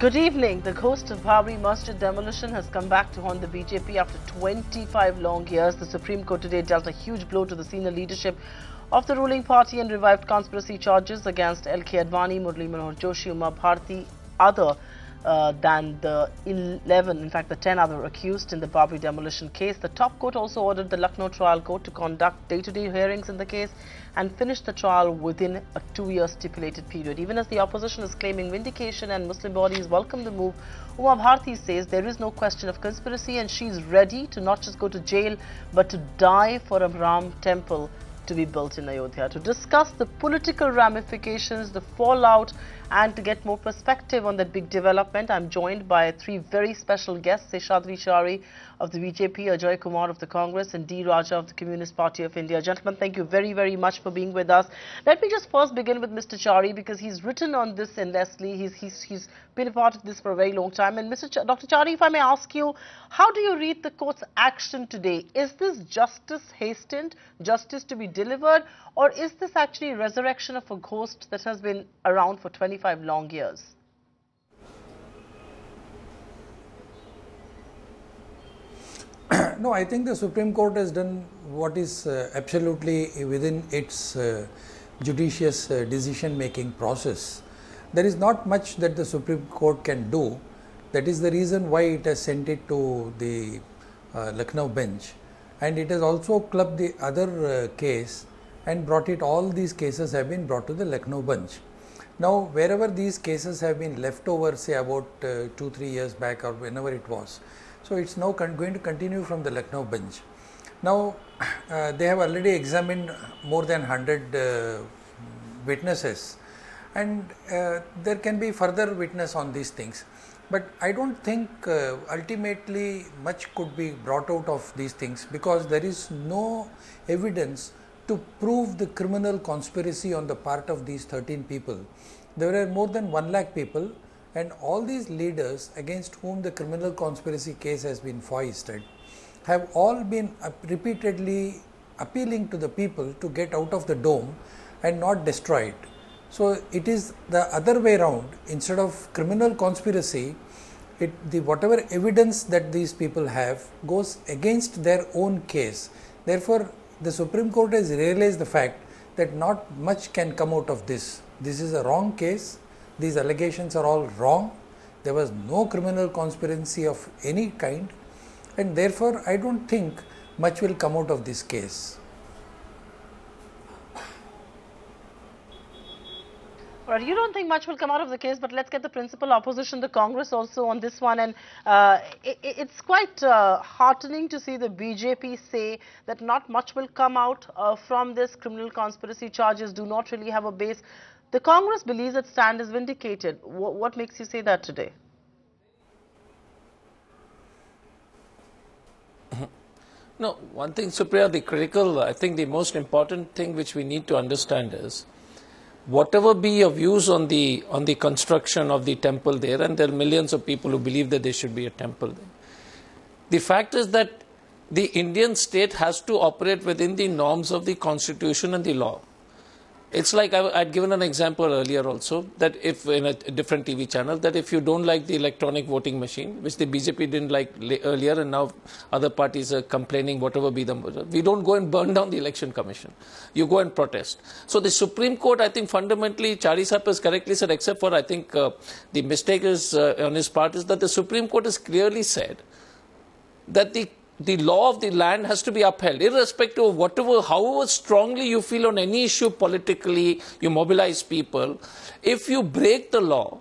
Good evening. The ghost of Babri Masjid demolition has come back to haunt the BJP after 25 long years. The Supreme Court today dealt a huge blow to the senior leadership of the ruling party and revived conspiracy charges against L K Advani, Murli, Manohar, Joshi, Bharti, other than the 11, in fact the 10 other accused in the Babri demolition case. The top court also ordered the Lucknow trial court to conduct day-to-day hearings in the case and finish the trial within a 2-year stipulated period. Even as the opposition is claiming vindication and Muslim bodies welcome the move, Bharti says there is no question of conspiracy and she is ready to not just go to jail but to die for a Ram temple to be built in Ayodhya. To discuss the political ramifications, the fallout, and to get more perspective on that big development, I'm joined by 3 very special guests: Seshadri Chari of the BJP, Ajoy Kumar of the Congress, and D Raja of the Communist Party of India. Gentlemen, thank you very, very much for being with us. Let me just first begin with Mr. Chari, because he's written on this endlessly. He's been a part of this for a very long time. And Dr. Chari, if I may ask you, how do you read the court's action today? Is this justice hastened, justice to be delivered, or is this actually resurrection of a ghost that has been around for 25 long years? No, I think the Supreme Court has done what is absolutely within its judicious decision-making process. There is not much that the Supreme Court can do. That is the reason why it has sent it to the Lucknow bench, and it has also clubbed the other case and brought it. All these cases have been brought to the Lucknow bench. Now, wherever these cases have been left over, say about 2-3 years back or whenever it was, so it's now going to continue from the Lucknow bench. Now, they have already examined more than 100 witnesses, and there can be further witness on these things. But I don't think ultimately much could be brought out of these things, because there is no evidence to prove the criminal conspiracy on the part of these 13 people. There are more than 1 lakh people, and all these leaders against whom the criminal conspiracy case has been foisted have all been repeatedly appealing to the people to get out of the dome and not destroy it. So it is the other way around. Instead of criminal conspiracy, whatever evidence that these people have goes against their own case. Therefore, the Supreme Court has realized the fact that not much can come out of this. This is a wrong case. These allegations are all wrong. There was no criminal conspiracy of any kind, and therefore I don't think much will come out of this case. Well, you don't think much will come out of the case, but let's get the principal opposition, the Congress, also on this one. And it's quite heartening to see the BJP say that not much will come out from this. Criminal conspiracy charges do not really have a base. The Congress believes its stand is vindicated. What makes you say that today? No, one thing, Supriya, I think the most important thing which we need to understand is, whatever be your views on the construction of the temple there, and there are millions of people who believe that there should be a temple there, the fact is that the Indian state has to operate within the norms of the constitution and the law. It's like I'd given an example earlier also, that if in a different TV channel, that if you don't like the electronic voting machine, which the BJP didn't like earlier, and now other parties are complaining, whatever be the motive, we don't go and burn down the election commission. You go and protest. So the Supreme Court, I think fundamentally, Chari Sahib has correctly said, except for I think the mistake is on his part, is that the Supreme Court has clearly said that the law of the land has to be upheld, irrespective of however strongly you feel on any issue politically, you mobilize people. If you break the law,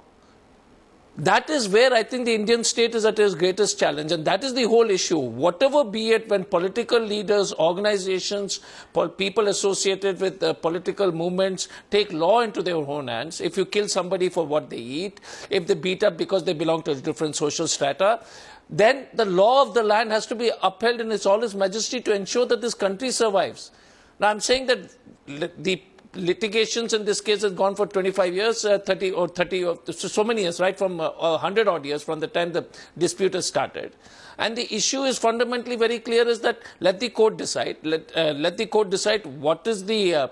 that is where I think the Indian state is at its greatest challenge, and that is the whole issue. Whatever be it, when political leaders, organizations, people associated with political movements take law into their own hands, if you kill somebody for what they eat, if they beat up because they belong to a different social strata, then the law of the land has to be upheld in all its majesty to ensure that this country survives. Now, I'm saying that the litigations in this case has gone for 25 years, 30 or so many years, right, from 100 odd years from the time the dispute has started. And the issue is fundamentally very clear, is that let the court decide, let the court decide what is the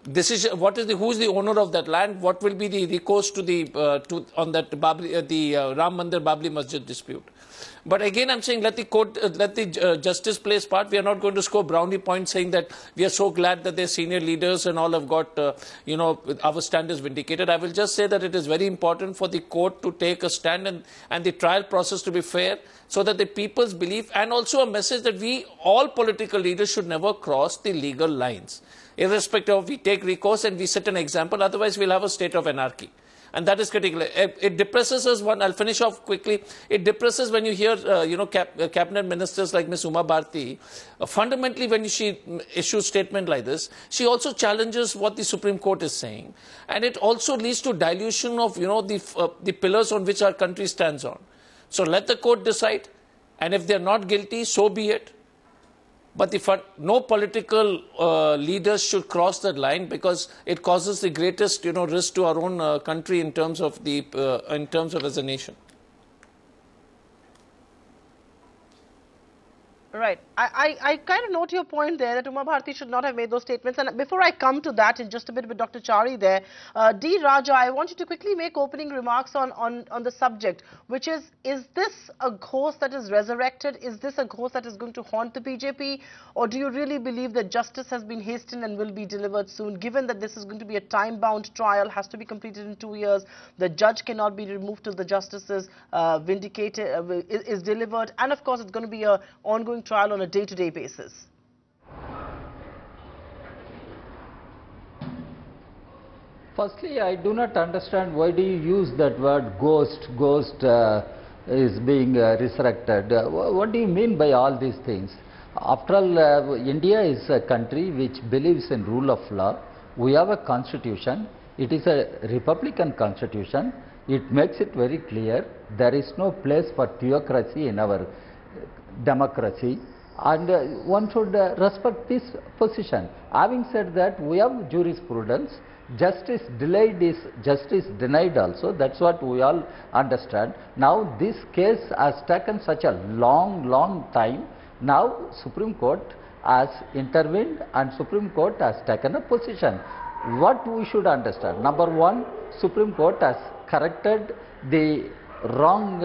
decision, who is the owner of that land, what will be the recourse to the on that Ram Mandir Babri Masjid dispute. But again, I'm saying let the court, let the justice play its part. We are not going to score brownie points saying that we are so glad that their senior leaders and all have got, you know, our stand is vindicated. I will just say that it is very important for the court to take a stand and the trial process to be fair, so that the people's belief, and also a message that we, all political leaders, should never cross the legal lines. Irrespective of, we take recourse and we set an example, otherwise we'll have a state of anarchy. And that is critical. It depresses us. I'll finish off quickly. It depresses when you hear, you know, cabinet ministers like Ms. Bharti. Fundamentally, when she issues statement like this, she also challenges what the Supreme Court is saying, and it also leads to dilution of, you know, the pillars on which our country stands on. So let the court decide, and if they are not guilty, so be it. But no political leaders should cross that line, because it causes the greatest, you know, risk to our own country in terms of as a nation. Right. I kind of note your point there that Bharti should not have made those statements. And before I come to that in just a bit with Dr. Chari there, D. Raja, I want you to quickly make opening remarks on the subject, which is this a ghost that is resurrected? Is this a ghost that is going to haunt the BJP? Or do you really believe that justice has been hastened and will be delivered soon, given that this is going to be a time-bound trial, has to be completed in 2 years, the judge cannot be removed till the justice is vindicated, is delivered, and of course it's going to be an ongoing trial on a day-to-day basis? Firstly, I do not understand why do you use that word ghost is being resurrected. What do you mean by all these things? After all, India is a country which believes in rule of law. We have a constitution. It is a republican constitution. It makes it very clear there is no place for theocracy in our democracy, and one should respect this position. Having said that, we have jurisprudence. Justice delayed is justice denied also. That's what we all understand. Now this case has taken such a long time. Now Supreme Court has intervened and Supreme Court has taken a position. What we should understand: number one, Supreme Court has corrected the wrong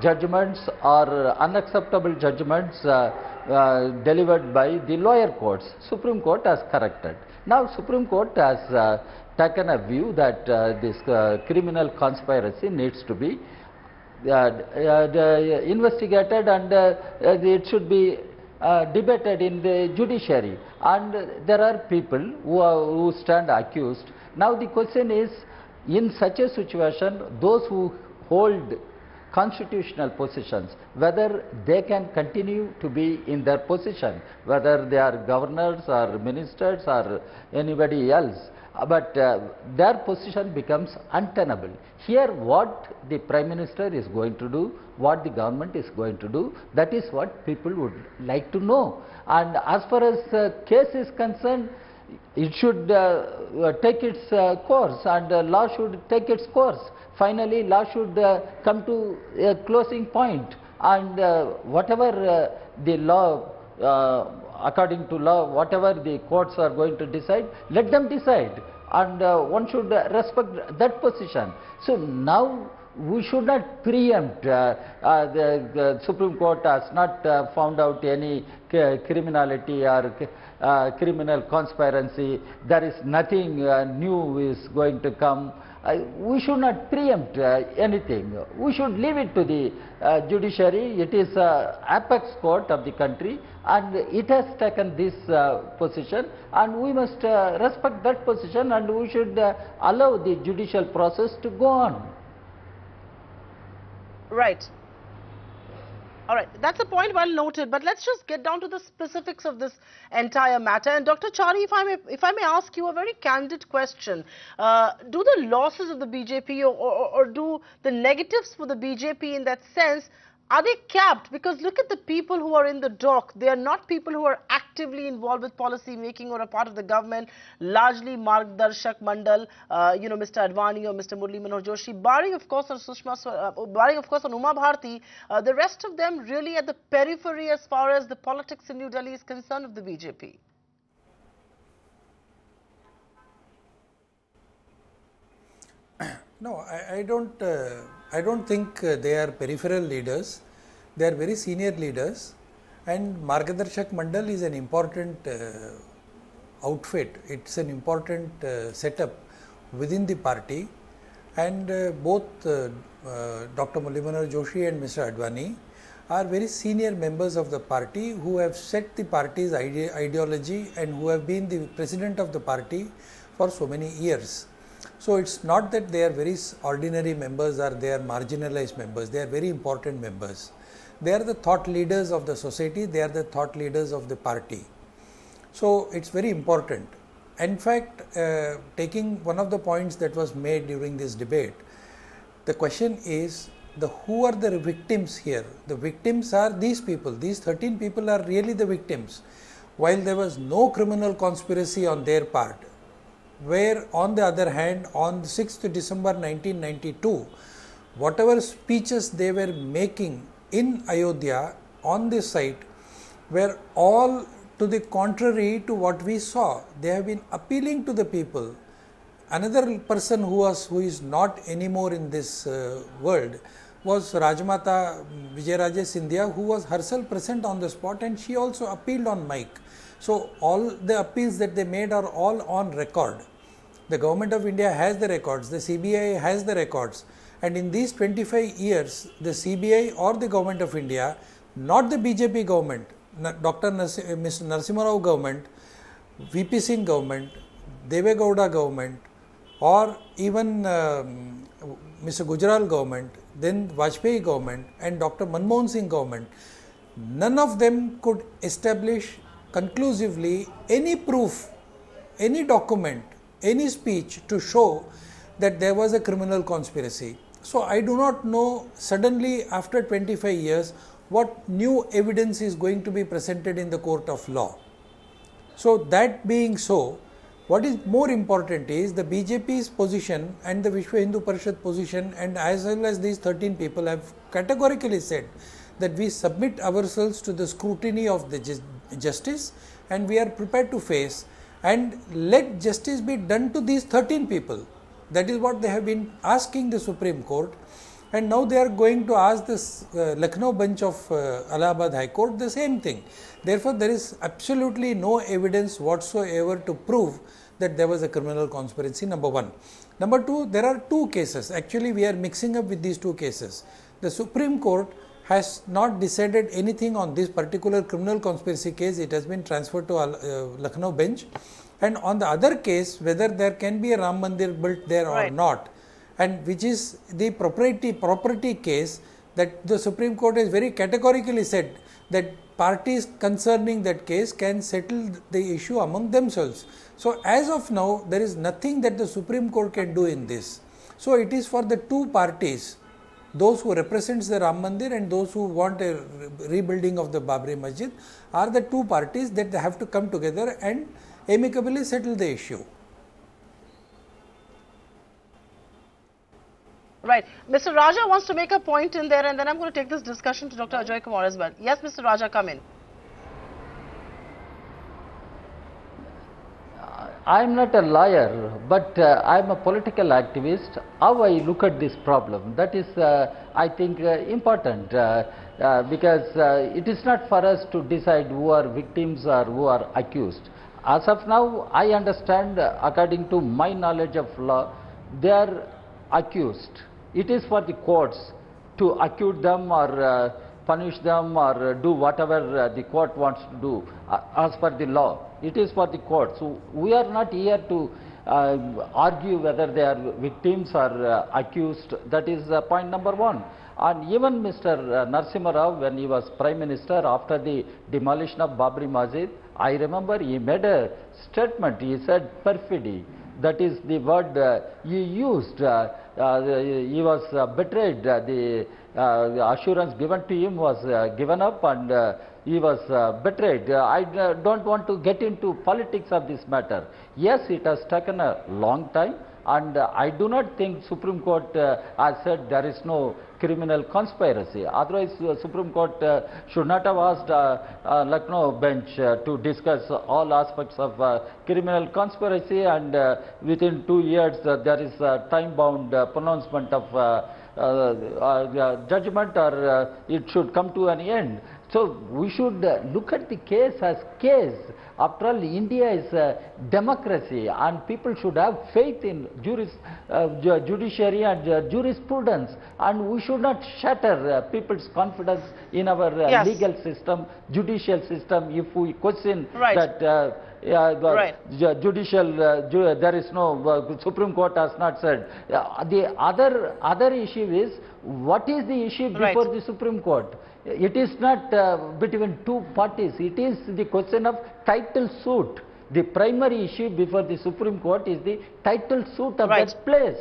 judgments or unacceptable judgments delivered by the lower courts. Supreme Court has corrected. Now Supreme Court has taken a view that this criminal conspiracy needs to be investigated, and it should be debated in the judiciary, and there are people who stand accused. Now the question is, in such a situation, those who hold constitutional positions, whether they can continue to be in their position, whether they are governors or ministers or anybody else, but their position becomes untenable. Here what the Prime Minister is going to do, what the government is going to do, that is what people would like to know. And as far as case is concerned, it should take its course, and law should take its course. Finally, law should come to a closing point, and whatever the law, according to law, whatever the courts are going to decide, let them decide, and one should respect that position. So now we should not preempt. The Supreme Court has not found out any criminality or criminal conspiracy. There is nothing new is going to come. We should not preempt anything. We should leave it to the judiciary. It is apex court of the country, and it has taken this position, and we must respect that position, and we should allow the judicial process to go on. Right. All right, that's a point well noted, but let's just get down to the specifics of this entire matter. And Dr. Chari, if I may ask you a very candid question, do the losses of the BJP or do the negatives for the BJP in that sense, are they capped? Because look at the people who are in the dock. They are not people who are actively involved with policy making or a part of the government, largely Margdarshak Mandal, you know, Mr. Advani or Mr. Murli, Manohar, Joshi, barring of course on barring of course on Bharti, the rest of them really at the periphery as far as the politics in New Delhi is concerned of the BJP. No, I don't think they are peripheral leaders. They are very senior leaders, and Margadarshak Mandal is an important outfit. It's an important setup within the party, and both Dr. Manohar Joshi and Mr. Advani are very senior members of the party who have set the party's ideology and who have been the president of the party for so many years. So it's not that they are very ordinary members or they are marginalized members. They are very important members. They are the thought leaders of the society. They are the thought leaders of the party. So it's very important. In fact, taking one of the points that was made during this debate, the question is who are the victims here? The victims are these people. These 13 people are really the victims. While there was no criminal conspiracy on their part, where on the other hand, on 6th December 1992, whatever speeches they were making in Ayodhya on this site were all to the contrary to what we saw. They have been appealing to the people. Another person who is not anymore in this world was Rajmata Vijayaraje Scindia, who was herself present on the spot, and she also appealed on mic. So all the appeals that they made are all on record. The government of India has the records, the CBI has the records, and in these 25 years, the CBI or the government of India, not the BJP government, Dr. Mr. Narasimha Rao government, VP Singh government, Deve Gowda government, or even Mr. Gujral government, then Vajpayee government and Dr. Manmohan Singh government, none of them could establish conclusively any proof, any document, any speech to show that there was a criminal conspiracy. So I do not know suddenly after 25 years what new evidence is going to be presented in the court of law. So that being so, what is more important is the BJP's position and the Vishwa Hindu Parishad position, and as well as these 13 people have categorically said that we submit ourselves to the scrutiny of the justice and we are prepared to face, and let justice be done to these 13 people. That is what they have been asking the Supreme Court, and now they are going to ask this Lucknow bench of Allahabad High Court the same thing. Therefore, there is absolutely no evidence whatsoever to prove that there was a criminal conspiracy, number one. Number two, there are two cases. Actually, we are mixing up with these two cases. The Supreme Court has not decided anything on this particular criminal conspiracy case. It has been transferred to Lucknow bench. And on the other case, whether there can be a Ram Mandir built there or not, and which is the property case, that the Supreme Court has very categorically said that parties concerning that case can settle the issue among themselves. So as of now, there is nothing that the Supreme Court can do in this. So it is for the two parties, those who represents the Ram Mandir and those who want a rebuilding of the Babri Masjid, are the two parties that they have to come together and amicably settle the issue. Right. Mr. Raja wants to make a point in there, and then I'm going to take this discussion to Dr. Ajoy Kumar as well. Yes, Mr. Raja, come in. I am not a lawyer, but I am a political activist. How I look at this problem, that is, I think, important because it is not for us to decide who are victims or who are accused. As of now, I understand, according to my knowledge of law, they are accused. It is for the courts to accuse them or punish them or do whatever the court wants to do as per the law. It is for the court. So we are not here to argue whether they are victims or accused. That is point number one. And even Mr. Narasimha Rao, when he was Prime Minister after the demolition of Babri Masjid, I remember he made a statement. He said perfidy. That is the word he used. He was betrayed. The assurance given to him was given up, and he was betrayed. I don't want to get into politics of this matter. Yes, it has taken a long time, And I do not think Supreme Court has said there is no criminal conspiracy. Otherwise, Supreme Court should not have asked Lucknow bench to discuss all aspects of criminal conspiracy, and within 2 years there is a time-bound pronouncement of judgment, or it should come to an end. So we should look at the case as case. After all, India is a democracy, and people should have faith in judiciary and jurisprudence, and we should not shatter people's confidence in our legal system, judicial system, if we question that judicial, there is no, Supreme Court has not said. The other issue is, what is the issue before the Supreme Court? It is not between two parties. It is the question of title suit. The primary issue before the Supreme Court is the title suit of that place.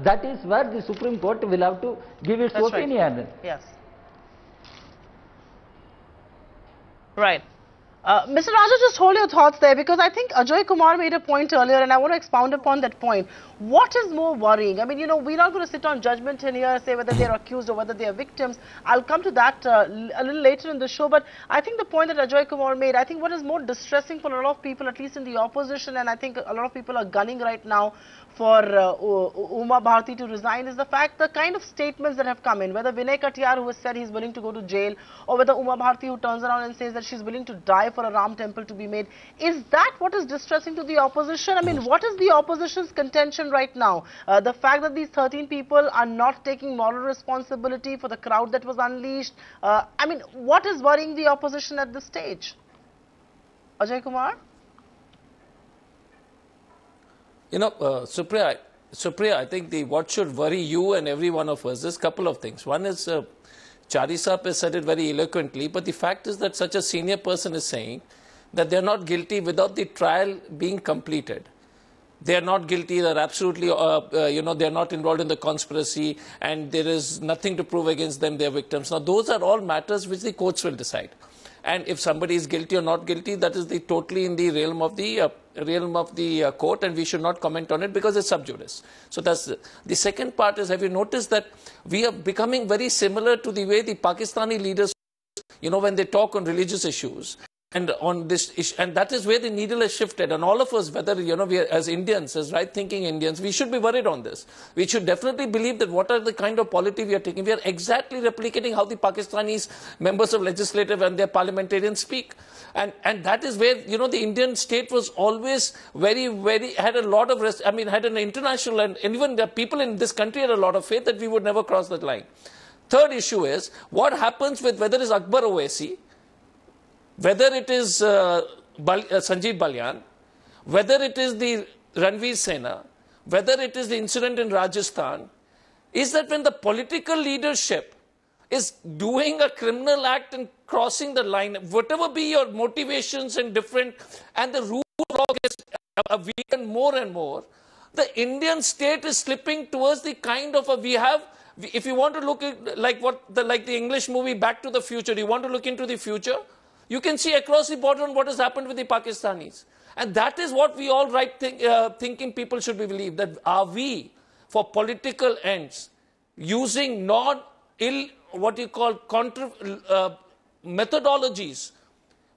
That is where the Supreme Court will have to give its opinion. Yes. Right. Mr. Raja, just hold your thoughts there, because I think Ajoy Kumar made a point earlier and I want to expound upon that point. What is more worrying? I mean, you know, we're not going to sit on judgment in here and say whether they're accused or whether they're victims. I'll come to that a little later in the show. But I think the point that Ajoy Kumar made, I think what is more distressing for a lot of people, at least in the opposition, and I think a lot of people are gunning right now for Bharti to resign, is the fact, the kind of statements that have come in, whether Vinay Katiyar, who has said he's willing to go to jail, or whether Bharti, who turns around and says that she's willing to die for a Ram temple to be made. Is that what is distressing to the opposition? I mean, what is the opposition's contention right now? The fact that these 13 people are not taking moral responsibility for the crowd that was unleashed. I mean, what is worrying the opposition at this stage? Ajoy Kumar? You know, Supriya, I think what should worry you and every one of us is a couple of things. One is, Chari Saab has said it very eloquently, but the fact is that such a senior person is saying that they are not guilty without the trial being completed. They are not guilty, they are absolutely, you know, they are not involved in the conspiracy, and there is nothing to prove against them, they are victims. Now, those are all matters which the courts will decide. And if somebody is guilty or not guilty, that is totally in the realm of the court, and we should not comment on it because it's sub judice. So that's the second part is, have you noticed that we are becoming very similar to the way the Pakistani leaders, you know, when they talk on religious issues and on this issue, and that is where the needle has shifted. And all of us, whether, you know, we are, as Indians, as right-thinking Indians, we should be worried on this. We should definitely believe that what are the kind of polity we are taking. We are exactly replicating how the Pakistanis members of legislative and their parliamentarians speak. And that is where, you know, the Indian state was always very, had a lot of, had an international, and even the people in this country had a lot of faith that we would never cross that line. Third issue is, what happens with whether it's Akbar Owaisi, whether it is Sanjeev Balyan, whether it is the Ranveer Sena, whether it is the incident in Rajasthan, is that when the political leadership is doing a criminal act and crossing the line, whatever be your motivations and different, and the rule of law gets weakened more and more, the Indian state is slipping towards the kind of if you want to look at like the English movie Back to the Future, you want to look into the future, you can see across the border on what has happened with the Pakistanis. And that is what we all thinking people should believe, that are we, for political ends, using methodologies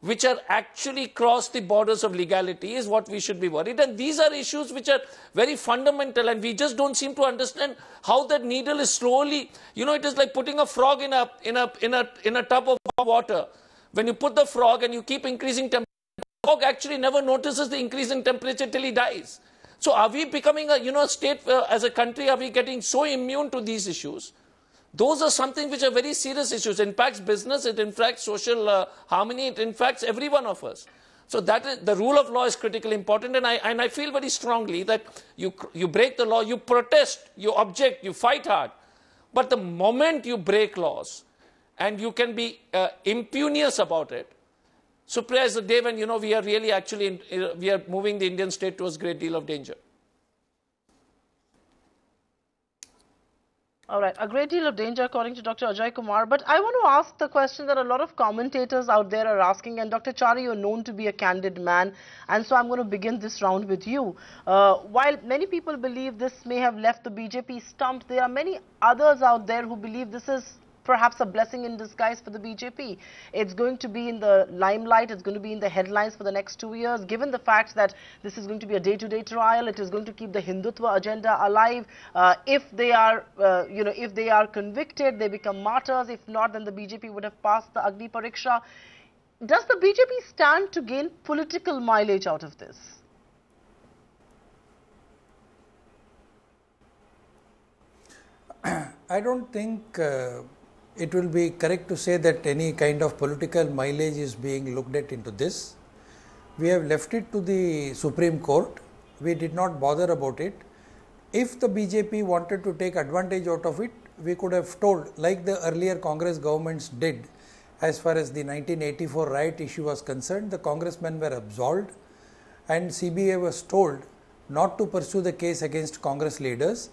which are actually cross the borders of legality, is what we should be worried. And these are issues which are very fundamental, and we just don't seem to understand how that needle is slowly, you know, it is like putting a frog in a tub of water. When you put the frog and you keep increasing temperature, the frog actually never notices the increase in temperature till he dies. So are we becoming a state, as a country, are we getting so immune to these issues? Those are something which are very serious issues. It impacts business, it impacts social harmony, it impacts every one of us. So that is, the rule of law is critically important, and I feel very strongly that you break the law, you protest, you object, you fight hard. But the moment you break laws, and you can be impunious about it, Supriya, is the day when, you know, we are really actually, we are moving the Indian state towards a great deal of danger. All right, a great deal of danger according to Dr. Ajoy Kumar, but I want to ask the question that a lot of commentators out there are asking, and Dr. Chari, you're known to be a candid man, and so I'm going to begin this round with you. While many people believe this may have left the BJP stumped, there are many others out there who believe this is perhaps a blessing in disguise for the BJP. It's going to be in the limelight, it's going to be in the headlines for the next 2 years, given the fact that this is going to be a day-to-day trial. It is going to keep the Hindutva agenda alive. If they are, if they are convicted, they become martyrs. If not, then the BJP would have passed the Agni Pariksha. Does the BJP stand to gain political mileage out of this? I don't think it will be correct to say that any kind of political mileage is being looked at into this. We have left it to the Supreme Court. We did not bother about it. If the BJP wanted to take advantage out of it, we could have told, like the earlier Congress governments did, as far as the 1984 riot issue was concerned, the congressmen were absolved and CBI was told not to pursue the case against Congress leaders.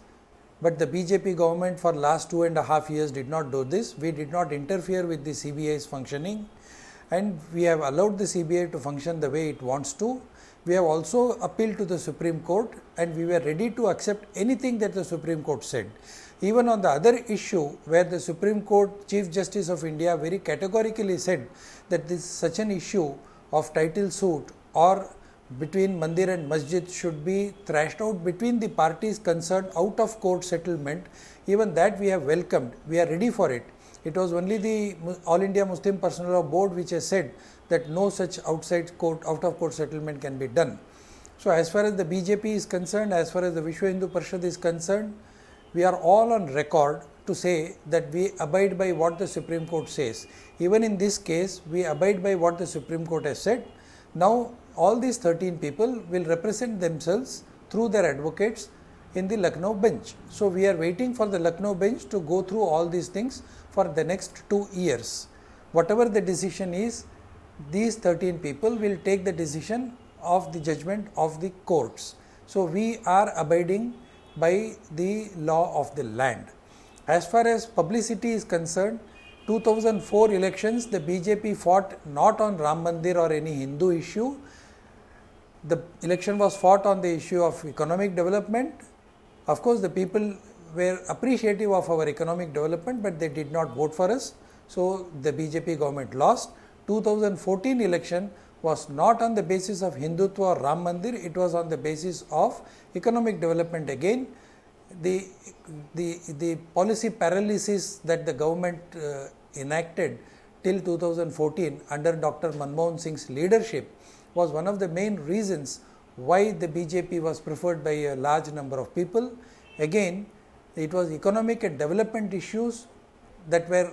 But the BJP government for last 2.5 years did not do this. We did not interfere with the CBI's functioning, and we have allowed the CBI to function the way it wants to. We have also appealed to the Supreme Court, and we were ready to accept anything that the Supreme Court said. Even on the other issue where the Supreme Court Chief Justice of India very categorically said that this such an issue of title suit or between Mandir and Masjid should be thrashed out between the parties concerned out of court settlement. Even that we have welcomed. We are ready for it. It was only the All India Muslim Personal Law Board which has said that no such out of court settlement can be done. So as far as the BJP is concerned, as far as the Vishwa Hindu Parishad is concerned, we are all on record to say that we abide by what the Supreme Court says. Even in this case, we abide by what the Supreme Court has said. Now, all these 13 people will represent themselves through their advocates in the Lucknow bench. So, we are waiting for the Lucknow bench to go through all these things for the next 2 years. Whatever the decision is, these 13 people will take the decision of the judgment of the courts. So, we are abiding by the law of the land. As far as publicity is concerned, 2004 elections, the BJP fought not on Ram Mandir or any Hindu issue. The election was fought on the issue of economic development. Of course, the people were appreciative of our economic development, but they did not vote for us. So, the BJP government lost. 2014 election was not on the basis of Hindutva or Ram Mandir, it was on the basis of economic development again. The policy paralysis that the government enacted till 2014 under Dr. Manmohan Singh's leadership was one of the main reasons why the BJP was preferred by a large number of people. Again, it was economic and development issues that were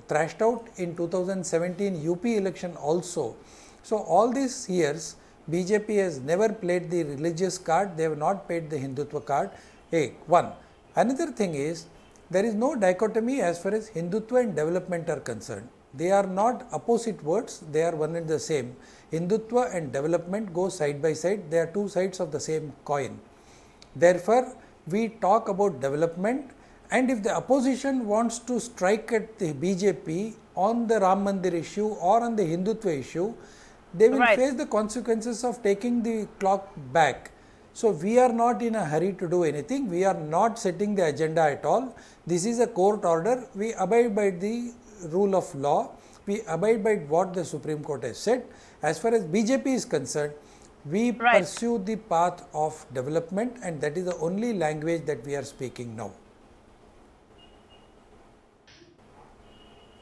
thrashed out in 2017 UP election also. So, all these years BJP has never played the religious card, they have not played the Hindutva card. One. Another thing is, there is no dichotomy as far as Hindutva and development are concerned. They are not opposite words, they are one and the same. Hindutva and development go side by side, they are two sides of the same coin. Therefore, we talk about development, and if the opposition wants to strike at the BJP on the Ram Mandir issue or on the Hindutva issue, they will face the consequences of taking the clock back. So, we are not in a hurry to do anything, we are not setting the agenda at all. This is a court order, we abide by the rule of law, we abide by what the Supreme Court has said. As far as BJP is concerned, we pursue the path of development, and that is the only language that we are speaking now.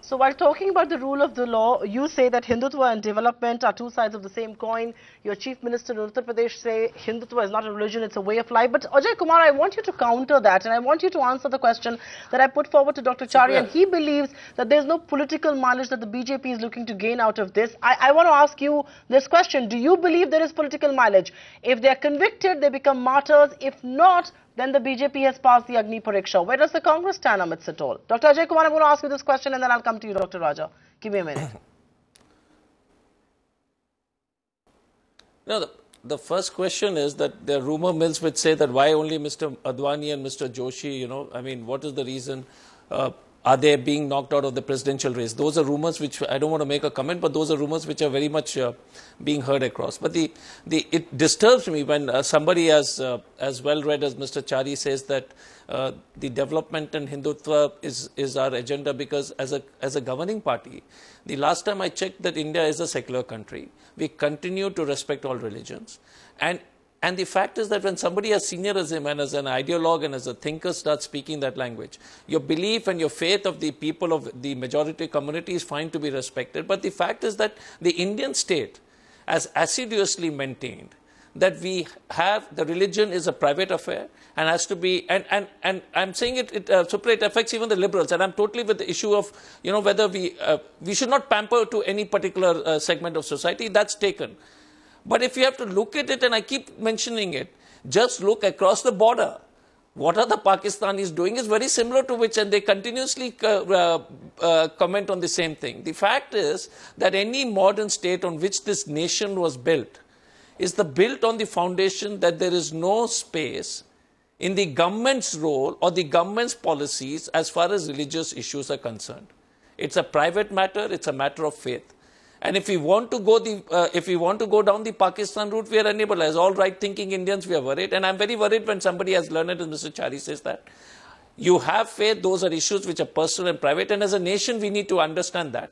So, while talking about the rule of the law, you say that Hindutva and development are two sides of the same coin. Your Chief Minister in Uttar Pradesh say Hindutva is not a religion, it's a way of life. But Ajoy Kumar, I want you to counter that, and I want you to answer the question that I put forward to Dr. Chari, and he believes that there is no political mileage that the BJP is looking to gain out of this. I want to ask you this question. Do you believe there is political mileage? If they are convicted, they become martyrs. If not, then the BJP has passed the Agni Pariksha. Where does the Congress stand amidst it all? Dr. Ajoy Kumar, I'm going to ask you this question and then I'll come to you, Dr. Raja. Give me a minute. No, the first question is that there are rumor mills which say that why only Mr. Advani and Mr. Joshi, you know, I mean, what is the reason? Are they being knocked out of the presidential race? Those are rumors which I don't want to make a comment, but those are rumors which are very much being heard across. But it disturbs me when somebody as well read as Mr. Chari says that the development and Hindutva is our agenda, because as a governing party, the last time I checked that India is a secular country. We continue to respect all religions. And the fact is that when somebody as senior as him and as an ideologue and as a thinker starts speaking that language, your belief and your faith of the people of the majority community is fine to be respected. But the fact is that the Indian state has assiduously maintained that we have the religion is a private affair and has to be, and I'm saying Supriya, it affects even the liberals, and I'm totally with the issue of, you know, whether we should not pamper to any particular segment of society. That's taken. But if you have to look at it, and I keep mentioning it, just look across the border. What are the Pakistanis doing is very similar to which, and they continuously comment on the same thing. The fact is that any modern state on which this nation was built is built on the foundation that there is no space in the government's role or the government's policies as far as religious issues are concerned. It's a private matter, it's a matter of faith. And if we want to go down the Pakistan route, we are unable. As all right-thinking Indians, we are worried. And I'm very worried when somebody as learned as Mr. Chari says that. You have faith, those are issues which are personal and private. And as a nation, we need to understand that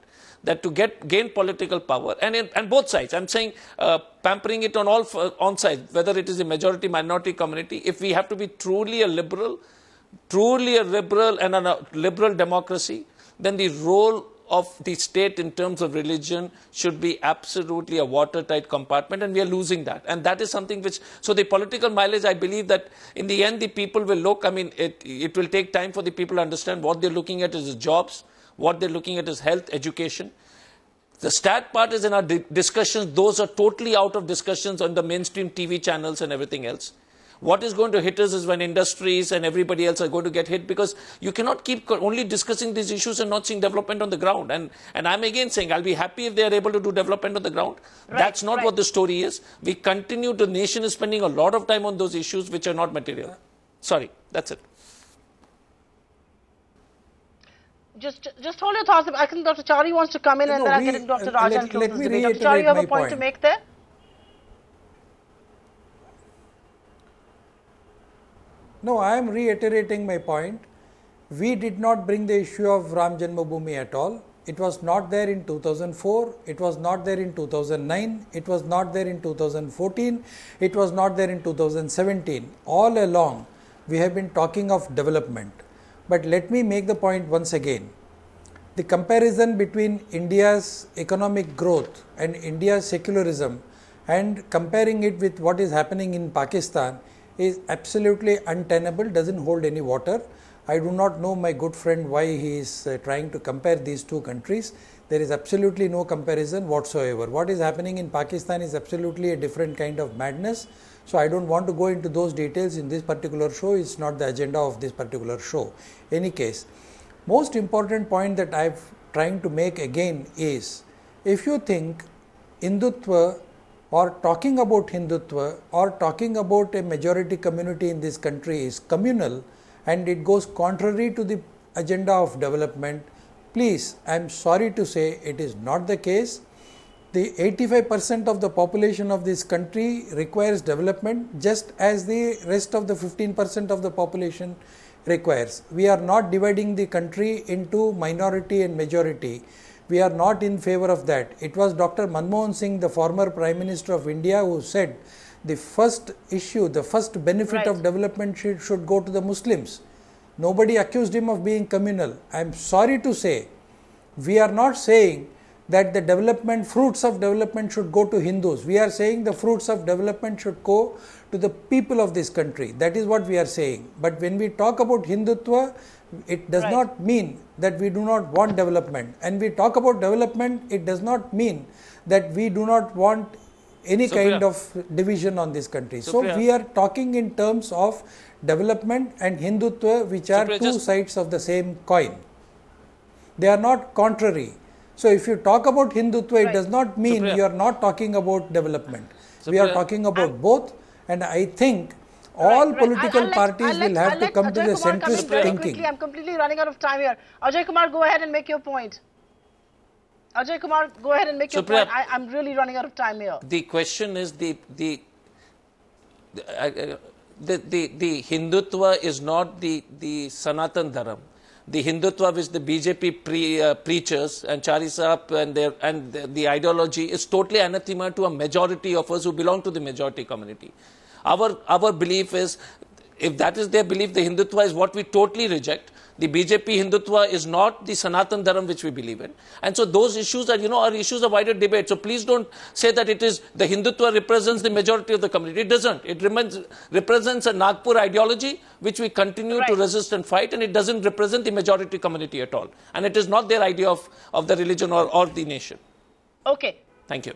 to gain political power, and both sides, I'm saying pampering it on sides, whether it is a majority minority community, if we have to be truly a liberal and a liberal democracy, then the role of the state in terms of religion should be absolutely a watertight compartment, and we are losing that. And that is something which, so the political mileage, I believe that in the end the people will look, I mean, it will take time for the people to understand what they're looking at is jobs, what they're looking at is health, education. The stat part is in our discussions, those are totally out of discussions on the mainstream TV channels and everything else. What is going to hit us is when industries and everybody else are going to get hit, because you cannot keep only discussing these issues and not seeing development on the ground. And I'm again saying I'll be happy if they are able to do development on the ground. Right, that's not what the story is. We continue, the nation is spending a lot of time on those issues which are not material. Sorry, that's it. Just hold your thoughts. I think Dr. Chari wants to come in, and then I'll get into Dr. Raja and close this debate. Dr. Chari, you have a point to make there? No, I am reiterating my point. We did not bring the issue of Ram Janmabhoomi at all. It was not there in 2004, it was not there in 2009, it was not there in 2014, it was not there in 2017. All along, we have been talking of development. But let me make the point once again. The comparison between India's economic growth and India's secularism, and comparing it with what is happening in Pakistan, is absolutely untenable, doesn't hold any water. I do not know, my good friend, why he is trying to compare these two countries. There is absolutely no comparison whatsoever. What is happening in Pakistan is absolutely a different kind of madness. So I don't want to go into those details in this particular show. It's not the agenda of this particular show. Any case, most important point that I'm trying to make again is, if you think Hindutva or talking about Hindutva or talking about a majority community in this country is communal and it goes contrary to the agenda of development, please, I am sorry to say it is not the case. The 85% of the population of this country requires development just as the rest of the 15% of the population requires. We are not dividing the country into minority and majority. We are not in favor of that. It was Dr. Manmohan Singh, the former Prime Minister of India, who said the first issue, the first benefit of development should go to the Muslims. Nobody accused him of being communal. I am sorry to say, we are not saying that the development, fruits of development should go to Hindus. We are saying the fruits of development should go to the people of this country. That is what we are saying. But when we talk about Hindutva, it does not mean that we do not want development. And we talk about development, it does not mean that we do not want any kind of division on this country. So we are talking in terms of development and Hindutva, which are two sides of the same coin. They are not contrary. So if you talk about Hindutva, it does not mean you are not talking about development. We are talking about both, and I think all political parties will have to come to the centrist thinking. I'm completely running out of time here. Ajoy Kumar, go ahead and make your point. Ajoy Kumar, go ahead and make your point. I'm really running out of time here. The question is the Hindutva is not the Sanatan Dharam. The Hindutva which the BJP preachers and Chari Sahab and the ideology is totally anathema to a majority of us who belong to the majority community. Our belief is, if that is their belief, the Hindutva is what we totally reject. The BJP Hindutva is not the Sanatan Dharam which we believe in. And so those issues are, are issues of wider debate. So please don't say that it is the Hindutva represents the majority of the community. It doesn't. It represents a Nagpur ideology which we continue to resist and fight, and it doesn't represent the majority community at all. And it is not their idea of the religion or the nation. Okay. Thank you.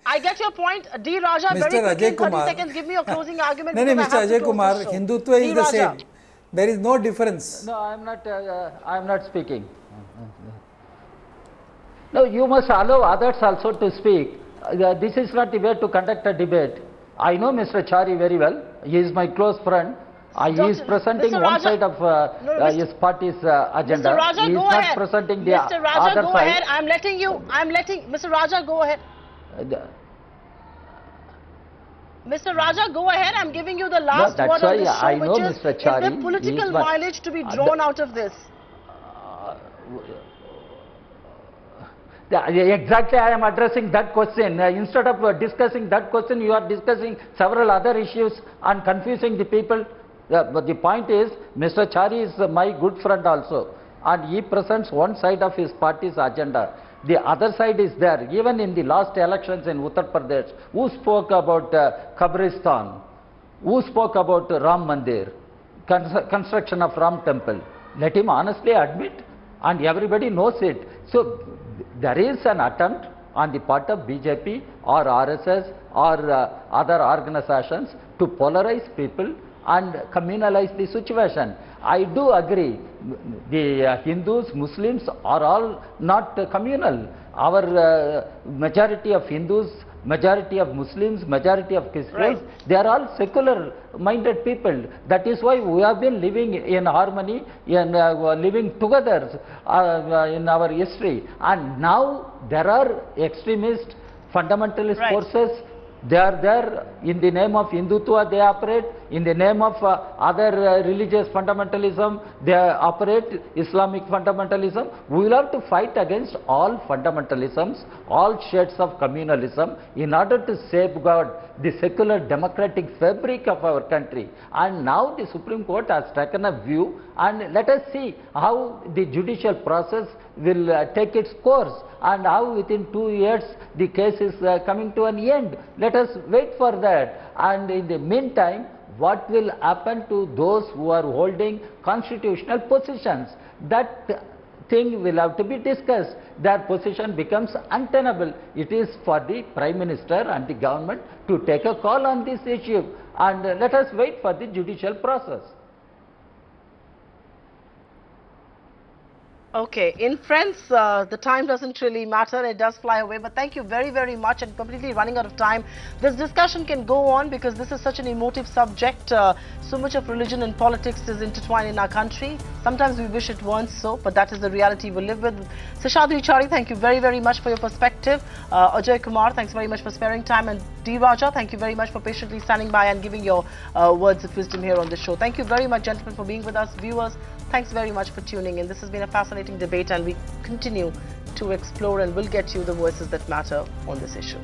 I get your point. D. Raja, Mr. very quickly, Ajay Kumar, 30 seconds, give me your closing argument. No, Mr. Ajay Kumar, Hindutva is the same. There is no difference. No, I am not speaking. No, you must allow others also to speak. This is not the way to conduct a debate. I know Mr. Chari very well. He is my close friend. He is presenting one side of his party's agenda. Mr. Raja, he is not presenting the other side. Mr. Raja, go ahead. Mr. Raja, go ahead. Mr. Raja, go ahead. I'm giving you the last word on this show, which is there political mileage to be drawn out of this? Exactly, I am addressing that question. Instead of discussing that question, you are discussing several other issues and confusing the people. But the point is, Mr. Chari is my good friend also, and he presents one side of his party's agenda. The other side is there. Even in the last elections in Uttar Pradesh, who spoke about Kabristan? Who spoke about Ram Mandir? Construction of Ram Temple? Let him honestly admit, and everybody knows it. So there is an attempt on the part of BJP or RSS or other organizations to polarize people and communalize the situation. I do agree, the Hindus, Muslims are all not communal. Our majority of Hindus, majority of Muslims, majority of Christians, they are all secular minded people. That is why we have been living in harmony and living together in our history. And now there are extremist, fundamentalist forces. They are there in the name of Hindutva, they operate. In the name of other religious fundamentalism, they operate Islamic fundamentalism. We will have to fight against all fundamentalisms, all shades of communalism in order to safeguard the secular democratic fabric of our country. And now the Supreme Court has taken a view, and let us see how the judicial process will take its course and how within 2 years the case is coming to an end. Let us wait for that. And in the meantime, what will happen to those who are holding constitutional positions? That thing will have to be discussed. Their position becomes untenable. It is for the Prime Minister and the government to take a call on this issue, and let us wait for the judicial process. Okay, in friends, the time doesn't really matter, it does fly away, but thank you very, very much, and completely running out of time. This discussion can go on because this is such an emotive subject. So much of religion and politics is intertwined in our country. Sometimes we wish it weren't so, but that is the reality we live with. Seshadri Chari, thank you very, very much for your perspective. Ajoy Kumar, thanks very much for sparing time, and D. Raja, thank you very much for patiently standing by and giving your words of wisdom here on the show. Thank you very much, gentlemen, for being with us. Viewers, thanks very much for tuning in. This has been a fascinating debate, and we continue to explore and will get you the voices that matter on this issue.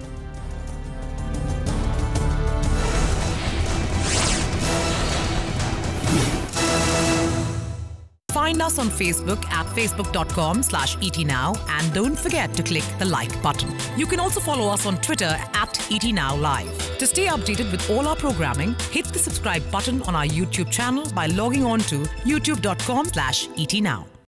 Find us on Facebook at facebook.com/ETNow, and don't forget to click the like button. You can also follow us on Twitter at ETNowLive. To stay updated with all our programming, hit the subscribe button on our YouTube channel by logging on to youtube.com/ETNow.